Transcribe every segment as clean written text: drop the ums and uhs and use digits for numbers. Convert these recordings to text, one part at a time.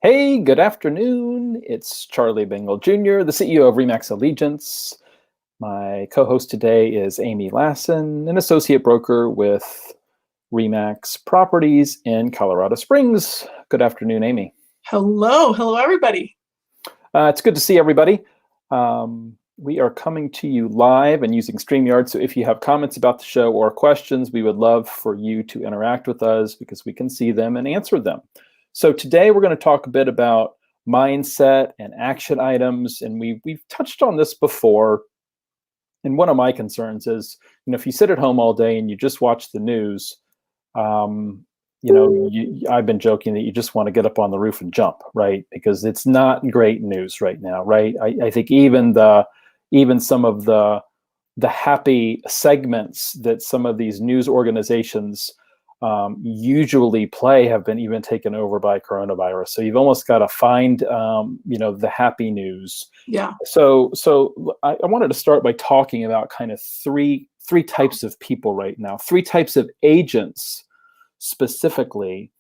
Hey, good afternoon. It's Charlie Bengal Jr., the CEO of Remax Allegiance. My co-host today is Amy Lassen, an associate broker with Remax Properties in Colorado Springs. Good afternoon, Amy. Hello, everybody. It's good to see everybody. We are coming to you live and using StreamYard, so if you have comments about the show or questions, we would love for you to interact with us because we can see them and answer them. So today we're going to talk a bit about mindset and action items, and we've touched on this before. And one of my concerns is, if you sit at home all day and you just watch the news, um, I've been joking that you just want to get up on the roof and jump, right? Because it's not great news right now, right? I think even some of the happy segments that some of these news organizations usually play have been even taken over by coronavirus. So you've almost got to find the happy news. Yeah. So I wanted to start by talking about kind of three types of people right now, three types of agents specifically.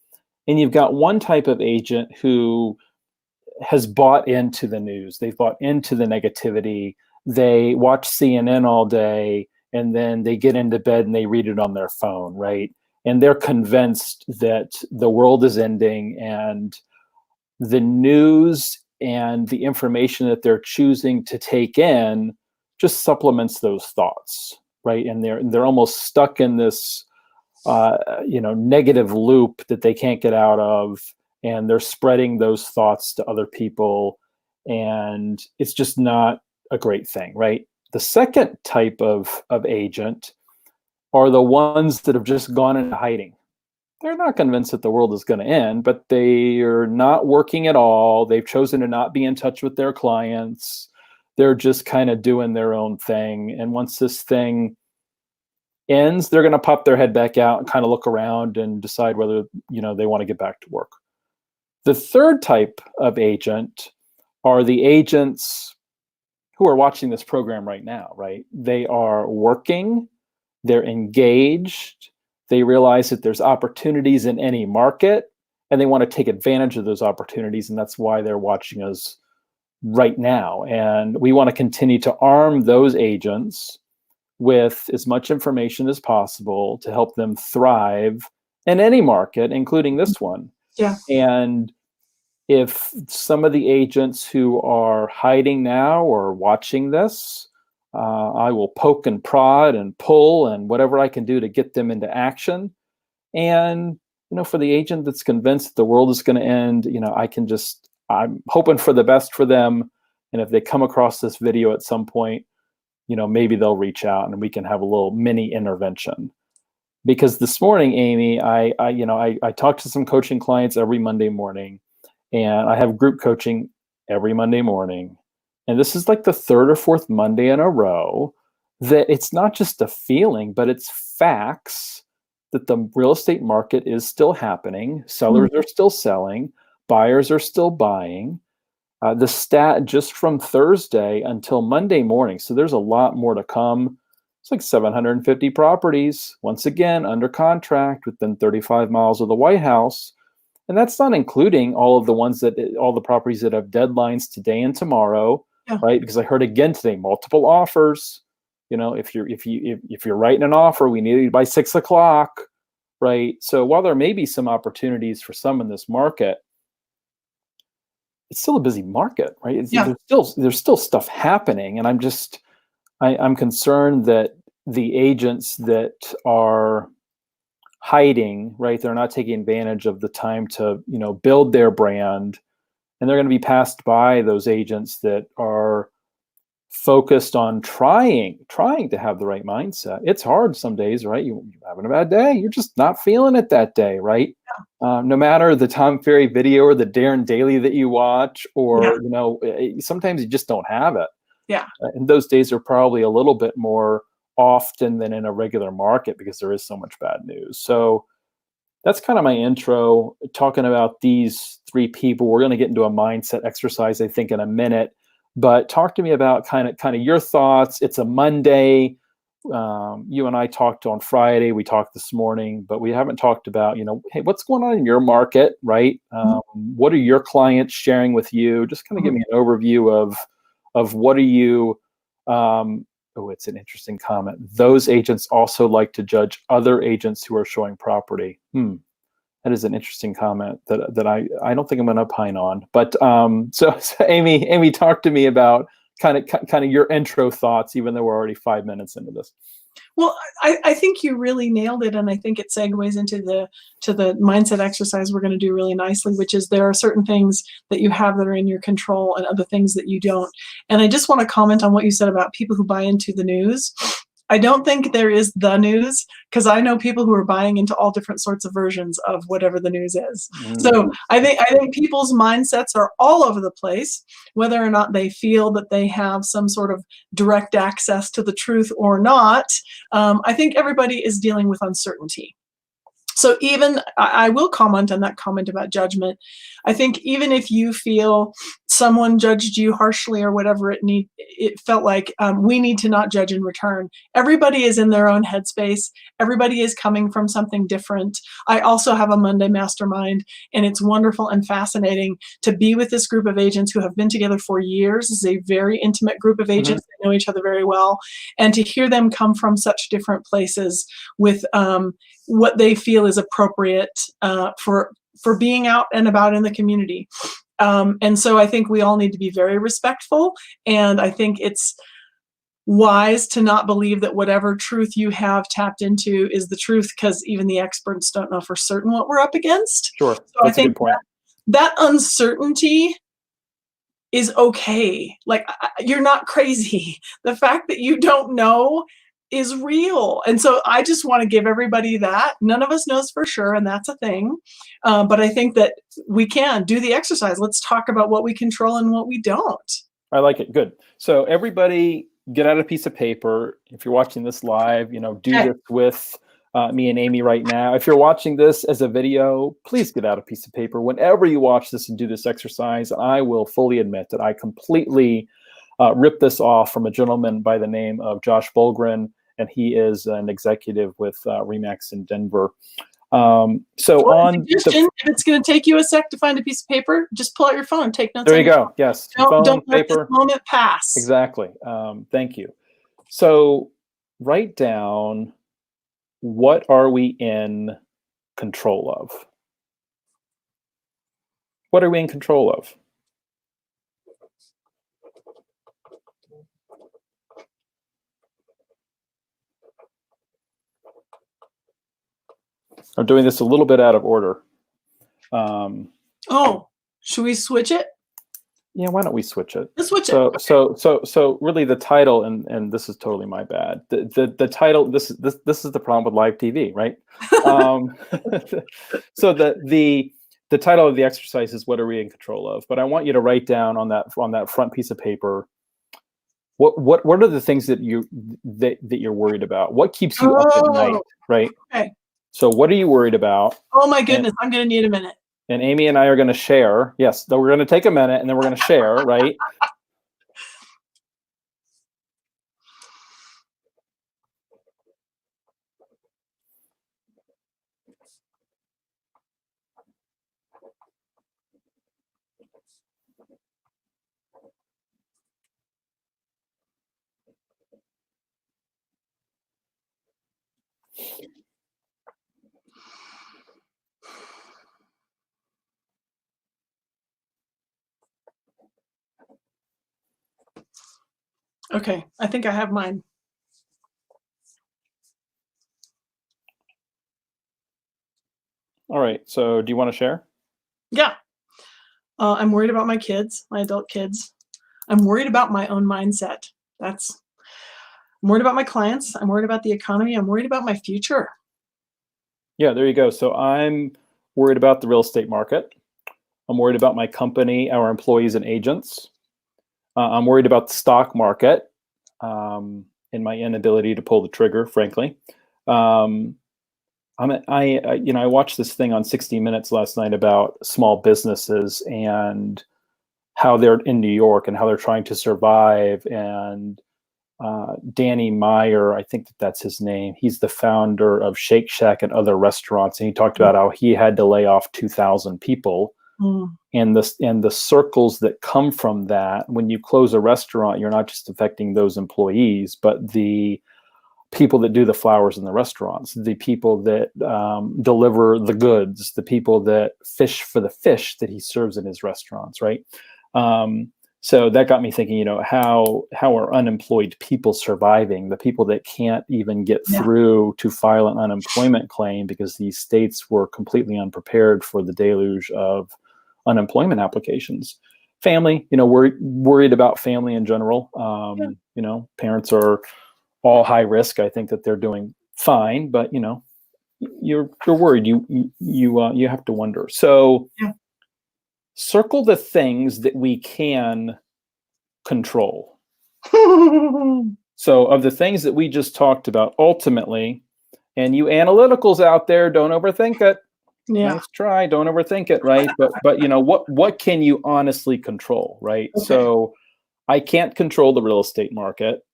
And you've got one type of agent who has bought into the news. They've bought into the negativity. They watch CNN all day and then they get into bed and they read it on their phone, right? And they're convinced that the world is ending, and the news and the information that they're choosing to take in just supplements those thoughts, right? And they're almost stuck in this negative loop that they can't get out of, and they're spreading those thoughts to other people, and it's just not a great thing, right? The second type of agent are the ones that have just gone into hiding. They're not convinced that the world is going to end, but they are not working at all. They've chosen to not be in touch with their clients. They're just kind of doing their own thing. And once this thing ends, they're going to pop their head back out and kind of look around and decide whether, they want to get back to work. The third type of agent are the agents who are watching this program right now, right? They are working, they're engaged, they realize that there's opportunities in any market, and they want to take advantage of those opportunities, and that's why they're watching us right now. And we want to continue to arm those agents with as much information as possible to help them thrive in any market, including this one. Yeah. And if some of the agents who are hiding now or watching this, I will poke and prod and pull and whatever I can do to get them into action. And, for the agent that's convinced that the world is going to end, I'm hoping for the best for them. And if they come across this video at some point, maybe they'll reach out and we can have a little mini intervention. Because this morning, Amy, I talk to some coaching clients every Monday morning, and I have group coaching every Monday morning. And this is like the third or fourth Monday in a row that it's not just a feeling, but it's facts that the real estate market is still happening. Sellers are still selling. Buyers are still buying. The stat just from Thursday until Monday morning, so there's a lot more to come. It's like 750 properties, once again, under contract within 35 miles of the White House. And that's not including all the properties that have deadlines today and tomorrow, right? Because I heard again today, multiple offers. If you're writing an offer, we need it by 6 o'clock, right? So while there may be some opportunities for some in this market, it's still a busy market, right? There's still stuff happening, and I'm concerned that the agents that are hiding, right, they're not taking advantage of the time to build their brand, and they're going to be passed by those agents that are focused on trying to have the right mindset. It's hard some days, right? You're having a bad day, you're just not feeling it that day, right? No matter the Tom Ferry video or the Darren Daily that you watch, or sometimes you just don't have it. And those days are probably a little bit more often than in a regular market because there is so much bad news. So that's kind of my intro, talking about these three people. We're going to get into a mindset exercise, I think, in a minute. But talk to me about kind of your thoughts. It's a Monday. You and I talked on Friday, we talked this morning, but we haven't talked about, hey, what's going on in your market, right? What are your clients sharing with you? Just kind of give me an overview of what are you, oh, it's an interesting comment. Those agents also like to judge other agents who are showing property. That is an interesting comment that I don't think I'm going to opine on. But so Amy, talk to me about kind of your intro thoughts, even though we're already 5 minutes into this. Well, I think you really nailed it, and I think it segues into the mindset exercise we're going to do really nicely, which is there are certain things that you have that are in your control and other things that you don't. And I just want to comment on what you said about people who buy into the news. I don't think there is the news, because I know people who are buying into all different sorts of versions of whatever the news is. So I think people's mindsets are all over the place, whether or not they feel that they have some sort of direct access to the truth or not. I think everybody is dealing with uncertainty. So even, I will comment on that comment about judgment. I think even if you feel someone judged you harshly or whatever it felt like, we need to not judge in return. Everybody is in their own headspace. Everybody is coming from something different. I also have a Monday mastermind, and it's wonderful and fascinating to be with this group of agents who have been together for years. This is a very intimate group of agents. They know each other very well. And to hear them come from such different places with what they feel is appropriate for being out and about in the community. And so I think we all need to be very respectful. And I think it's wise to not believe that whatever truth you have tapped into is the truth, because even the experts don't know for certain what we're up against. Sure, so that's I think a good point. That uncertainty is okay. Like, you're not crazy. The fact that you don't know is real. And so I just want to give everybody that. None of us knows for sure, and that's a thing. But I think that we can do the exercise. Let's talk about what we control and what we don't. I like it. Good. So everybody get out a piece of paper. If you're watching this live, do this with me and Amy right now. If you're watching this as a video, please get out a piece of paper. Whenever you watch this and do this exercise, I will fully admit that I completely ripped this off from a gentleman by the name of Josh Bulgren, and he is an executive with RE/MAX in Denver. If it's going to take you a sec to find a piece of paper, just pull out your phone, take notes. There you go. Yes. Don't let this moment pass. Exactly. Thank you. So write down, what are we in control of? What are we in control of? I'm doing this a little bit out of order. Should we switch it? Yeah, why don't we switch it? Let's switch it. So really the title, and this is totally my bad. The title, this is the problem with live TV, right? So the title of the exercise is, what are we in control of? But I want you to write down on that front piece of paper, what are the things that you're worried about? What keeps you up at night, right? Okay. So what are you worried about? Oh my goodness, I'm going to need a minute. And Amy and I are going to share. Yes, we're going to take a minute, and then we're going to share, right? Okay, I think I have mine. All right, so do you want to share? Yeah. I'm worried about my kids, my adult kids. I'm worried about my own mindset. I'm worried about my clients. I'm worried about the economy. I'm worried about my future. Yeah, there you go. So I'm worried about the real estate market. I'm worried about my company, our employees and agents. I'm worried about the stock market and my inability to pull the trigger, frankly. I watched this thing on 60 Minutes last night about small businesses and how they're in New York and how they're trying to survive. And Danny Meyer, I think that's his name. He's the founder of Shake Shack and other restaurants, and he talked about how he had to lay off 2,000 people. Mm. And the circles that come from that. When you close a restaurant, you're not just affecting those employees, but the people that do the flowers in the restaurants, the people that deliver the goods, the people that fish for the fish that he serves in his restaurants, right? So that got me thinking, how are unemployed people surviving? The people that can't even get through to file an unemployment claim because these states were completely unprepared for the deluge of unemployment applications. Family, worried about family in general. Parents are all high risk. I think that they're doing fine, but you're worried. You have to wonder. So circle the things that we can control. So of the things that we just talked about, ultimately, and you analyticals out there, don't overthink it. Nice try. Don't overthink it, right? But what can you honestly control, right? Okay. So I can't control the real estate market.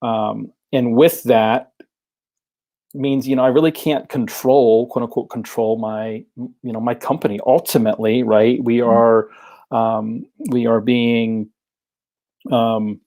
And with that means, I really can't control, quote unquote, control my, my company. Ultimately, right? We are being, the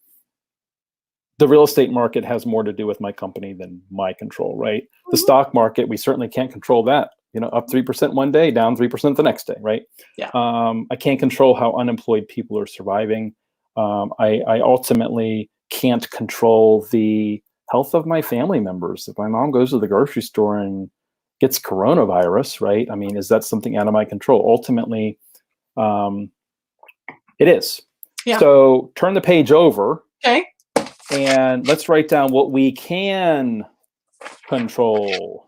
real estate market has more to do with my company than my control, right? The stock market, we certainly can't control that. Up 3% one day, down 3% the next day, right? Yeah. I can't control how unemployed people are surviving. I ultimately can't control the health of my family members. If my mom goes to the grocery store and gets coronavirus, right? I mean, is that something out of my control? Ultimately, it is. Yeah. So turn the page over. Okay. And let's write down what we can control.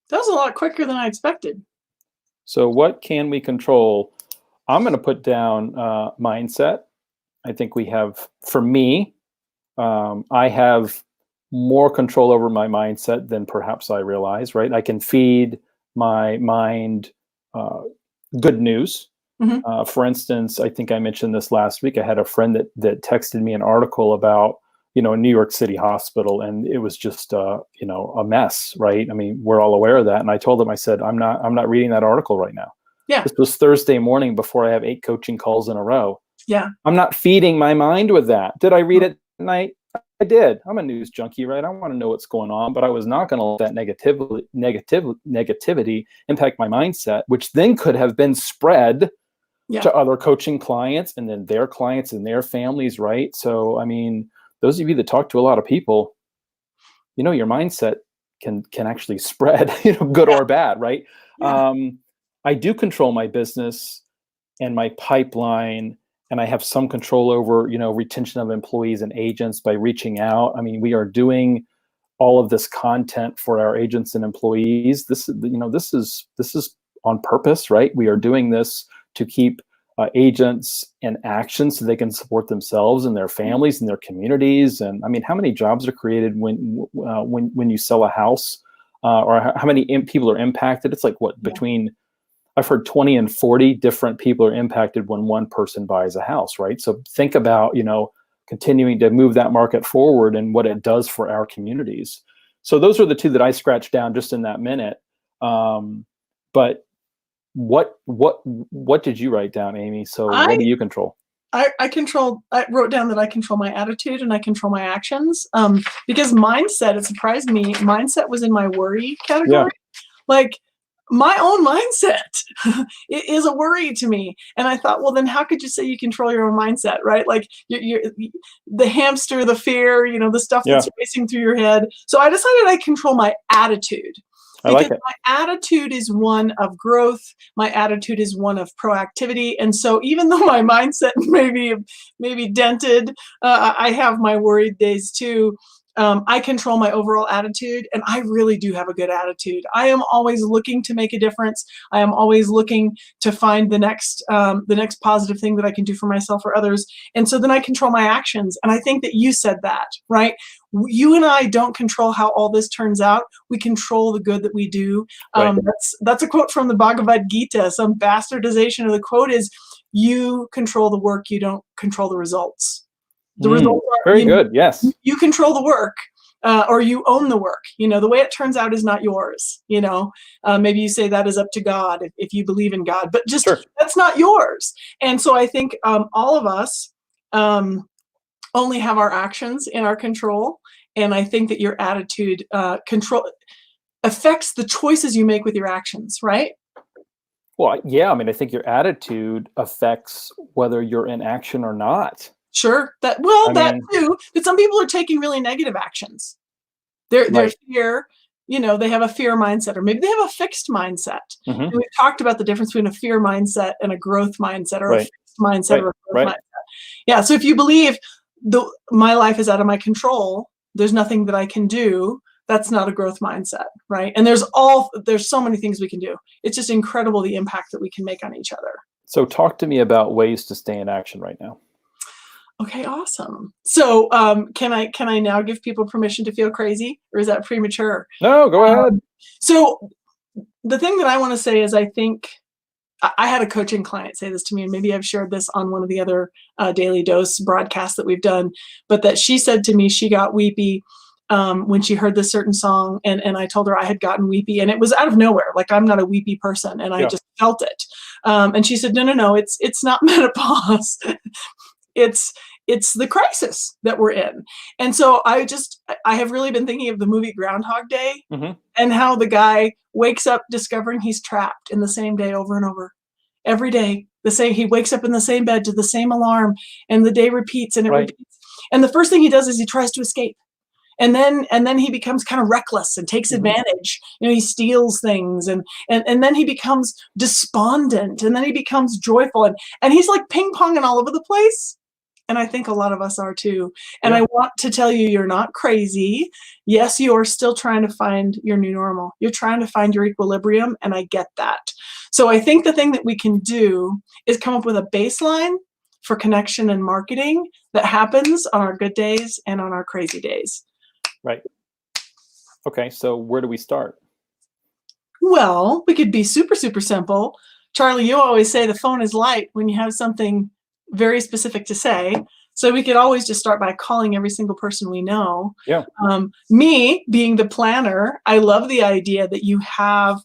That was a lot quicker than I expected. So what can we control? I'm going to put down mindset. I think we have, for me, I have more control over my mindset than perhaps I realize, right? I can feed my mind good news. Mm-hmm. For instance, I think I mentioned this last week. I had a friend that texted me an article about, a New York City hospital, and it was just, a mess, right? I mean, we're all aware of that. And I told him, I said, I'm not reading that article right now. Yeah. This was Thursday morning before I have 8 coaching calls in a row. Yeah. I'm not feeding my mind with that. Did I read it at night? I did. I'm a news junkie, right? I want to know what's going on, but I was not going to let that negativity impact my mindset, which then could have been spread to other coaching clients and then their clients and their families, right? So, I mean, those of you that talk to a lot of people, your mindset can actually spread, good or bad, right? Yeah. I do control my business and my pipeline, and I have some control over, retention of employees and agents by reaching out. I mean, we are doing all of this content for our agents and employees. This is on purpose, right? We are doing this to keep agents in action so they can support themselves and their families and their communities. And I mean, how many jobs are created when you sell a house, or how many people are impacted? It's like between, I've heard 20 and 40 different people are impacted when one person buys a house, right? So think about, continuing to move that market forward and what it does for our communities. So those are the two that I scratched down just in that minute. But what did you write down, Amy? So what do you control? I wrote down that I control my attitude and I control my actions. Because mindset, it surprised me. Mindset was in my worry category. Yeah. Like, my own mindset is a worry to me. And I thought, well, then how could you say you control your own mindset, right? Like you're the hamster, the fear, the stuff that's racing through your head. So I decided I control my attitude. I like it. My attitude is one of growth. My attitude is one of proactivity. And so even though my mindset may be dented, I have my worried days too. I control my overall attitude, and I really do have a good attitude. I am always looking to make a difference. I am always looking to find the next positive thing that I can do for myself or others. And so then I control my actions. And I think that you said that, right? You and I don't control how all this turns out. We control the good that we do. Right. That's a quote from the Bhagavad Gita. Some bastardization of the quote is, "You control the work, you don't control the results." The results are, very good. Yes. You control the work, or you own the work. The way it turns out is not yours. Maybe you say that is up to God if you believe in God, but just Sure. that's not yours. And so I think all of us only have our actions in our control. And I think that your attitude control affects the choices you make with your actions, right? Well, yeah. I mean, I think your attitude affects whether you're in action or not. Sure. That too. But some people are taking really negative actions. Their fear, they have a fear mindset, or maybe they have a fixed mindset. Mm-hmm. And we've talked about the difference between a fear mindset and a growth mindset, or a fixed mindset or a growth mindset. Yeah. So if you believe my life is out of my control, there's nothing that I can do, that's not a growth mindset, right? And there's so many things we can do. It's just incredible the impact that we can make on each other. So talk to me about ways to stay in action right now. Okay, awesome. So can I now give people permission to feel crazy, or is that premature? No, go ahead. So the thing that I want to say is, I think I had a coaching client say this to me, and maybe I've shared this on one of the other Daily Dose broadcasts that we've done, but that she said to me she got weepy when she heard this certain song, and I told her I had gotten weepy, and it was out of nowhere. Like, I'm not a weepy person, and I just felt it. And she said, no, it's not menopause. It's the crisis that we're in. And so I have really been thinking of the movie Groundhog Day, and how the guy wakes up discovering he's trapped in the same day over and over. Every day, he wakes up in the same bed to the same alarm, and the day repeats and it repeats. And the first thing he does is he tries to escape. And then he becomes kind of reckless and takes advantage. He steals things, and then he becomes despondent, and then he becomes joyful, and he's like ping-ponging all over the place. And I think a lot of us are too. And I want to tell you, you're not crazy. Yes, you are still trying to find your new normal. You're trying to find your equilibrium, and I get that. So I think the thing that we can do is come up with a baseline for connection and marketing that happens on our good days and on our crazy days. Right. Okay, so where do we start? Well, we could be super, super simple. Charlie, you always say the phone is light when you have something very specific to say. So we could always just start by calling every single person we know. Yeah. Me being the planner, I love the idea that you have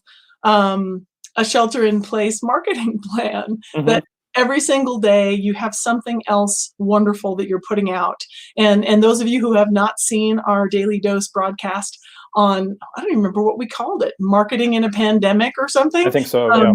a shelter-in-place marketing plan, that every single day you have something else wonderful that you're putting out. And those of you who have not seen our Daily Dose broadcast on, I don't even remember what we called it, marketing in a pandemic or something. I think so, yeah.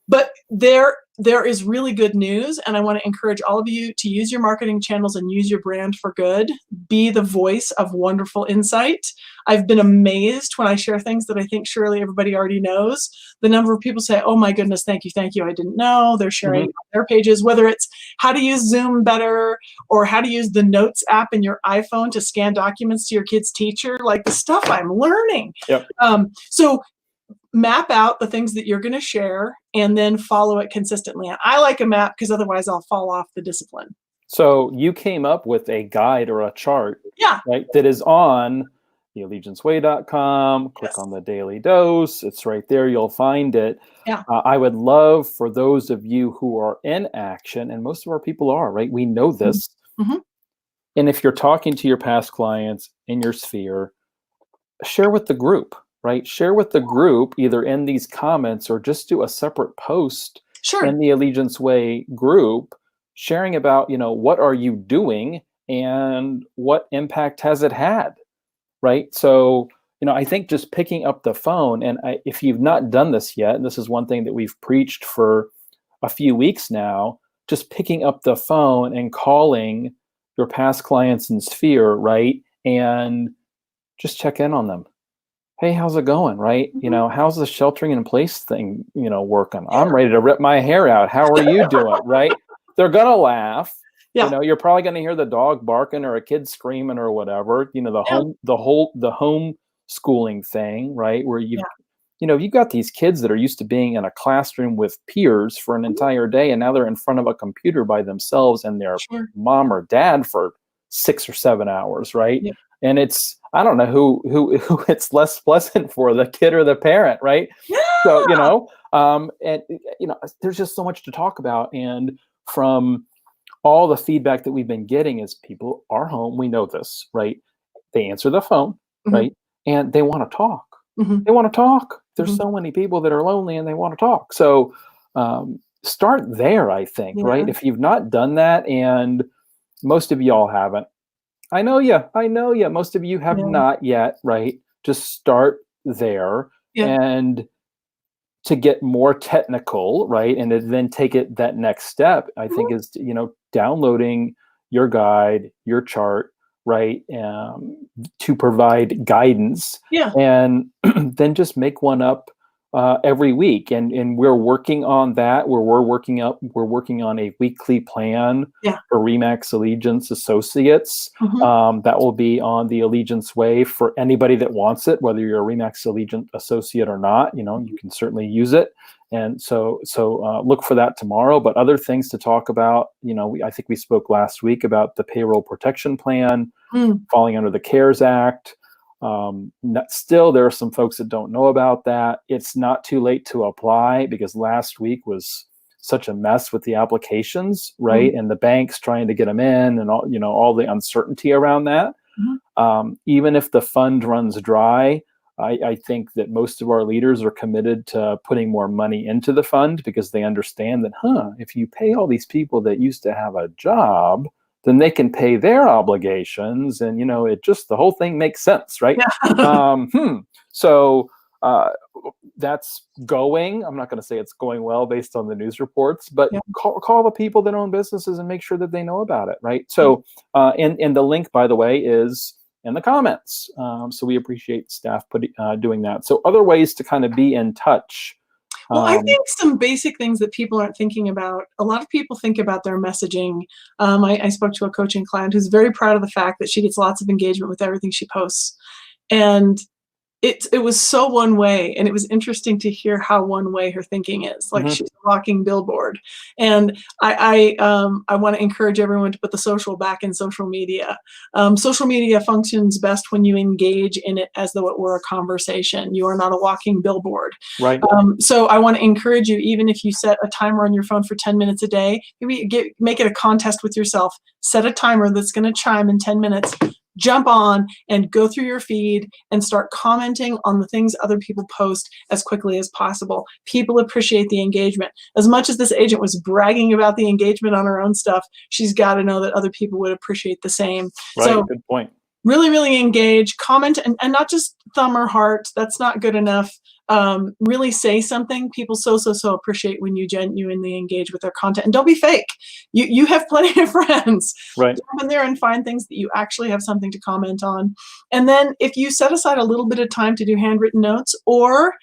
But there is really good news, and I want to encourage all of you to use your marketing channels and use your brand for good. Be the voice of wonderful insight. I've been amazed when I share things that I think surely everybody already knows. The number of people say, "Oh my goodness, thank you, I didn't know." They're sharing on their pages, whether it's how to use Zoom better, or how to use the Notes app in your iPhone to scan documents to your kid's teacher, like the stuff I'm learning. Yep. So map out the things that you're going to share, and then follow it consistently. And I like a map because otherwise I'll fall off the discipline. So you came up with a guide or a chart, right, that is on theallegianceway.com. Click on the Daily Dose. It's right there. You'll find it. Yeah. I would love for those of you who are in action, and most of our people are, right? We know this. And if you're talking to your past clients in your sphere, share with the group. Right? Share with the group, either in these comments or just do a separate post in the Allegiance Way group, sharing about, what are you doing and what impact has it had, right? So, I think just picking up the phone, and if you've not done this yet, and this is one thing that we've preached for a few weeks now, just picking up the phone and calling your past clients in Sphere, right? And just check in on them. Hey, how's it going? Right? How's the sheltering in place thing, working? I'm ready to rip my hair out. How are you doing? Right? They're going to laugh. You Yeah. know, you're probably going to hear the dog barking or a kid screaming or whatever. You know, Yeah. the home schooling thing, right? Where Yeah. you've got these kids that are used to being in a classroom with peers for an Mhm. entire day, and now they're in front of a computer by themselves and their Sure. mom or dad for 6 or 7 hours, right? Yeah. And it's I don't know who it's less pleasant for, the kid or the parent, right? So Yeah. and there's just so much to talk about, and from all the feedback that we've been getting is people are home. We know this, right? They answer the phone, Mhm. right? And they want to talk. Mhm. They want to talk. There's Mhm. so many people that are lonely and they want to talk. So start there, I think, right? Yeah. If you've not done that, and most of y'all haven't, I know you. I know you. Most of you have Yeah. not yet, right? Just start there, Yeah. and to get more technical, right? And to then take it that next step, I think, Mhm. is, downloading your guide, your chart, right? To provide guidance, Yeah. and then just make one up every week. And we're working on that, where we're working on a weekly plan Yeah. for Remax Allegiance Associates. Mhm. That will be on the Allegiance Way for anybody that wants it, whether you're a Remax Allegiant associate or not. You can certainly use it. And so look for that tomorrow. But other things to talk about, I think we spoke last week about the payroll protection plan Mm. falling under the CARES Act. Still, there are some folks that don't know about that. It's not too late to apply, because last week was such a mess with the applications, Mm. right? And the banks trying to get them in, and all the uncertainty around that. Mhm. Even if the fund runs dry, I think that most of our leaders are committed to putting more money into the fund, because they understand that, if you pay all these people that used to have a job, then they can pay their obligations, and the whole thing makes sense, right? Yeah. So uh, that's going. I'm not going to say it's going well based on the news reports, but Yeah. call the people that own businesses and make sure that they know about it, right? Yeah. So, and the link, by the way, is in the comments. So we appreciate staff doing that. So other ways to kind of be in touch. Well, I Um, think some basic things that people aren't thinking about. A lot of people think about their messaging. I spoke to a coaching client who's very proud of the fact that she gets lots of engagement with everything she posts, and it was so one way, and it was interesting to hear how one way her thinking is. Like, mhm, she's a walking billboard. And I want to encourage everyone to put the social back in social media. Social media functions best when you engage in it as though it were a conversation. You are not a walking billboard. right, So I want to encourage you, even if you set a timer on your phone for 10 minutes a day, maybe make it a contest with yourself. Set a timer that's going to chime in 10 minutes. Jump on and go through your feed and start commenting on the things other people post as quickly as possible. People appreciate the engagement. As much as this agent was bragging about the engagement on her own stuff, she's got to know that other people would appreciate the same. right. So Good point. really, really engage, comment, and not just thumb or heart. That's not good enough. Really say something. People so appreciate when you genuinely engage with their content. And don't be fake. You have plenty of friends. Right. Jump in there and find things that you actually have something to comment on. And then if you set aside a little bit of time to do handwritten notes, or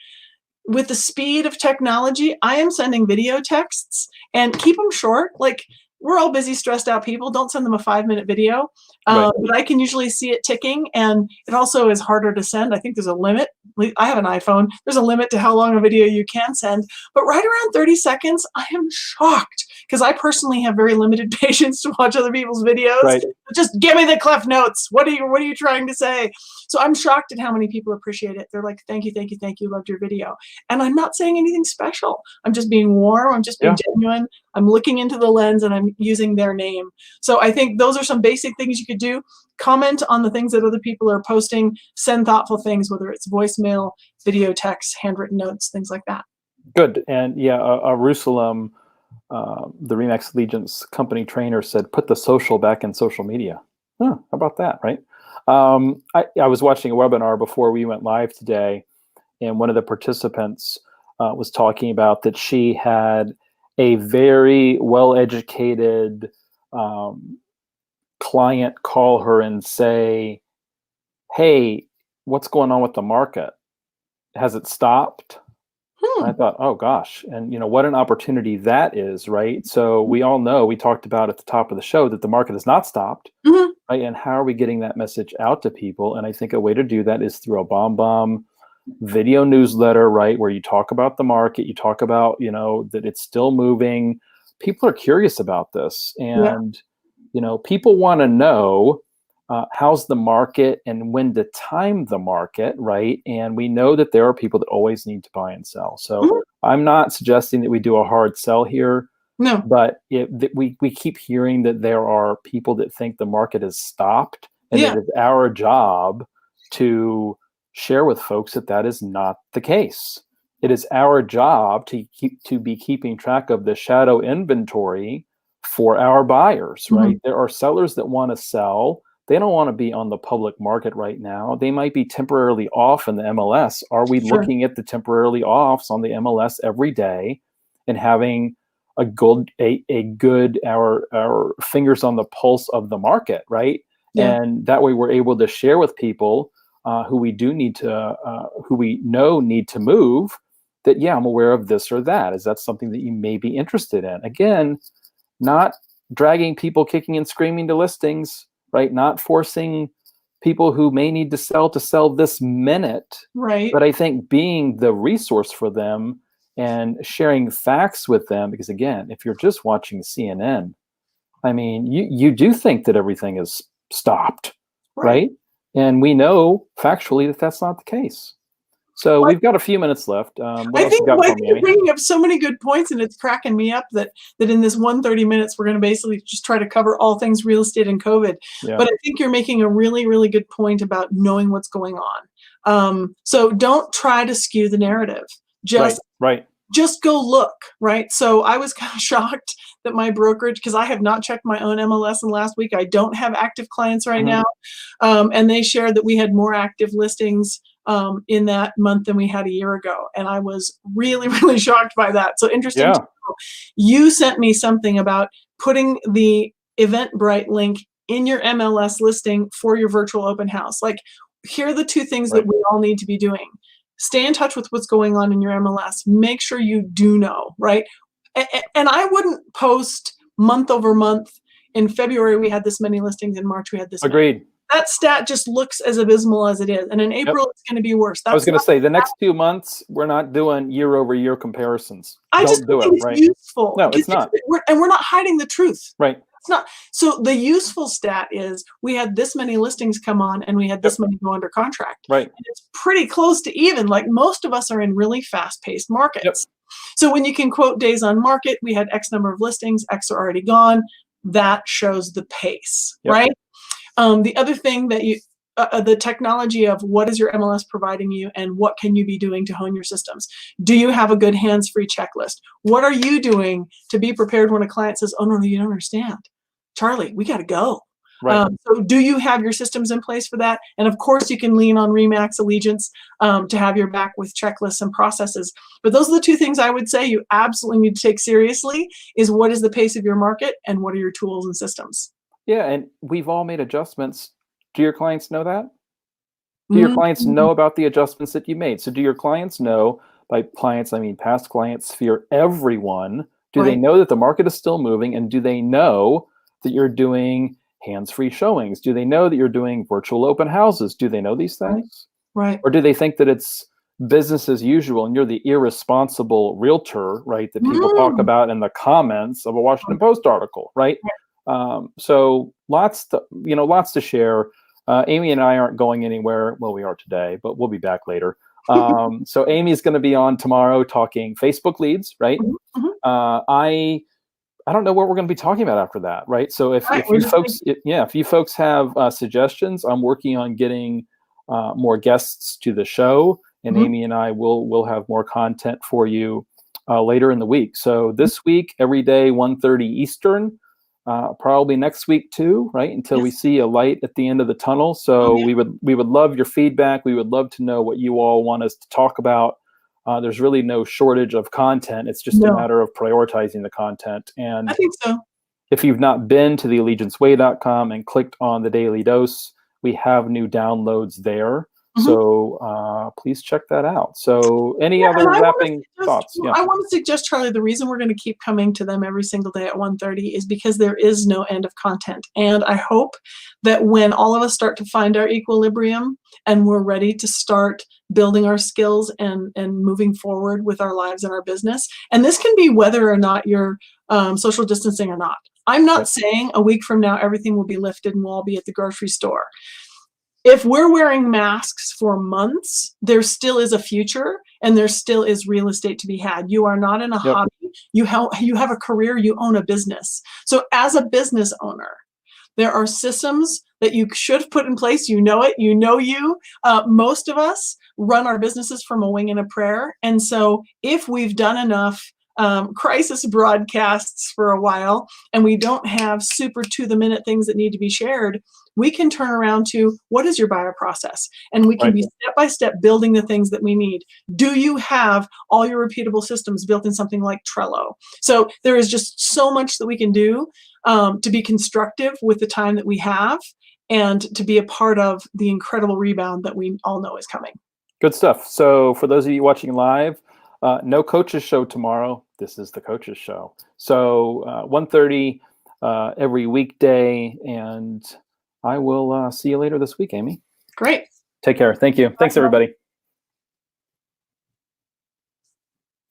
with the speed of technology, I am sending video texts, and keep them short. Like, we're all busy, stressed out people. Don't send them a 5-minute video. Right. But I can usually see it ticking, and it also is harder to send. I think there's a limit. I have an iPhone. There's a limit to how long a video you can send. But right around 30 seconds, I am shocked, because I personally have very limited patience to watch other people's videos. Right. Just give me the cliff notes. What are you trying to say? So I'm shocked at how many people appreciate it. They're like, thank you, thank you, thank you. Loved your video. And I'm not saying anything special. I'm just being warm. I'm just being Yeah. genuine. I'm looking into the lens, and I'm using their name. So I think those are some basic things you could do. Comment on the things that other people are posting. Send thoughtful things, whether it's voicemail, video text, handwritten notes, things like that. Good. And yeah, Jerusalem, the Remax Allegiance company trainer, said, put the social back in social media. How about that, right? I was watching a webinar before we went live today, and one of the participants was talking about that she had a very well-educated client call her and say, hey, what's going on with the market? Has it stopped? And I thought, oh gosh, and what an opportunity that is, right? So we all know, we talked about at the top of the show that the market has not stopped, Mhm. right? And how are we getting that message out to people? And I think a way to do that is through a bomb video newsletter, right? Where you talk about the market, you talk about, that it's still moving. People are curious about this, Yeah. and people want to know how's the market and when to time the market, right? And we know that there are people that always need to buy and sell. So Mhm. I'm not suggesting that we do a hard sell here, No. but we keep hearing that there are people that think the market has stopped, and Yeah. it is our job to share with folks that that is not the case. It is our job to be keeping track of the shadow inventory for our buyers, right? Mhm. There are sellers that want to sell. They don't want to be on the public market right now. They might be temporarily off in the MLS. Are we Sure. looking at the temporarily offs on the MLS every day and having a good our fingers on the pulse of the market, right? Yeah. And that way we're able to share with people who who we know need to move, that yeah, I'm aware of this or that. Is that something that you may be interested in? Again, not dragging people kicking and screaming to listings, right? Not forcing people who may need to sell this minute, Right. but I think being the resource for them and sharing facts with them. Because again, if you're just watching CNN, I mean, you do think that everything is stopped, Right. right? And we know factually that that's not the case. So Well, we've got a few minutes left. What I else you think got well, I for think me, you're Amy? bringing up so many good points, and it's cracking me up that in this 130 minutes we're going to basically just try to cover all things real estate and COVID. Yeah, But I think you're making a really, really good point about knowing what's going on. So don't try to skew the narrative. right, Just right. just go look, right? So I was kind of shocked that my brokerage, because I have not checked my own MLS in the last week. I don't have active clients right Mhm. now. And they shared that we had more active listings in that month than we had a year ago. And I was really, really shocked by that. So interesting to Yeah, know. You sent me something about putting the Eventbrite link in your MLS listing for your virtual open house. Like, here are the two things that right. we all need to be doing. Stay in touch with what's going on in your MLS. Make sure you do know, right? And I wouldn't post month over month. In February, we had this many listings. In March, we had this many. Agreed. That stat just looks as abysmal as it is. And in Yep. April, it's going to be worse. I was That's going to not, say the next 2 months we're not doing year over year comparisons. I just Don't don't do it, think it's right? useful. No, it's not. We're not hiding the truth. Right. It's not. So the useful stat is we had this many listings come on and we had this Yep. many go under contract. Right. And it's pretty close to even. Like, most of us are in really fast-paced Yep. markets. So when you can quote days on market, we had X number of listings, X are already gone. That shows the pace, Yep. right? The other thing that the technology of what is your MLS providing you and what can you be doing to hone your systems? Do you have a good hands-free checklist? What are you doing to be prepared when a client says, oh, no, you don't understand. Charlie, we got to go. Right. So do you have your systems in place for that? And of course, you can lean on Remax Allegiance to have your back with checklists and processes. But those are the two things I would say you absolutely need to take seriously: is what is the pace of your market and what are your tools and systems? Yeah, and we've all made adjustments. Do your clients know that? Do your clients Mhm. know about the adjustments that you made? So do your clients know, by clients, I mean past clients, for everyone, do they Right, know that the market is still moving, and do they know that you're doing hands-free showings? Do they know that you're doing virtual open houses? Do they know these right, things? right. Or do they think that it's business as usual and you're the irresponsible realtor, right, that people talk Mm. about in the comments of a Washington Post article, right? So lots to share. Amy and I aren't going anywhere. Well, we are today, but we'll be back later. So Amy's going to be on tomorrow talking Facebook leads, right? Mhm, mhm. I don't know what we're going to be talking about after that, right? So Right, if we're you just folks, if you folks have suggestions, I'm working on getting more guests to the show, and mhm. Amy and I will have more content for you later in the week. So this week, every day, 1:30 Eastern. Probably next week too, right? Until we Yes. see a light at the end of the tunnel. Oh, So yeah. we would love your feedback. We would love to know what you all want us to talk about. There's really no shortage of content. It's just a No, matter of prioritizing the content. I And think so. if you've not been to theallegianceway.com and clicked on the Daily Dose, we have new downloads there. Mhm. So please check that out. So any Yeah, and other wrapping thoughts? Yeah. I want to suggest, Charlie, the reason we're going to keep coming to them every single day at 1:30 is because there is no end of content. And I hope that when all of us start to find our equilibrium and we're ready to start building our skills and moving forward with our lives and our business, and this can be whether or not you're social distancing or not. I'm not Right. saying a week from now everything will be lifted and we'll all be at the grocery store. If we're wearing masks for months, there still is a future and there still is real estate to be had. You are not in a Yep. hobby. You have a career, you own a business. So as a business owner, there are systems that you should have put in place. You know it, you know you. Most of us run our businesses from a wing and a prayer. And so if we've done enough crisis broadcasts for a while and we don't have super to the minute things that need to be shared, we can turn around to what is your buyer process? And we can Right. be step by step building the things that we need. Do you have all your repeatable systems built in something like Trello? So there is just so much that we can do to be constructive with the time that we have and to be a part of the incredible rebound that we all know is coming. Good stuff. So for those of you watching live, no coaches show tomorrow. This is the coaches show. So 1:30 every weekday, and I will see you later this week, Amy. Great. Take care. Thank you. Thanks, everybody.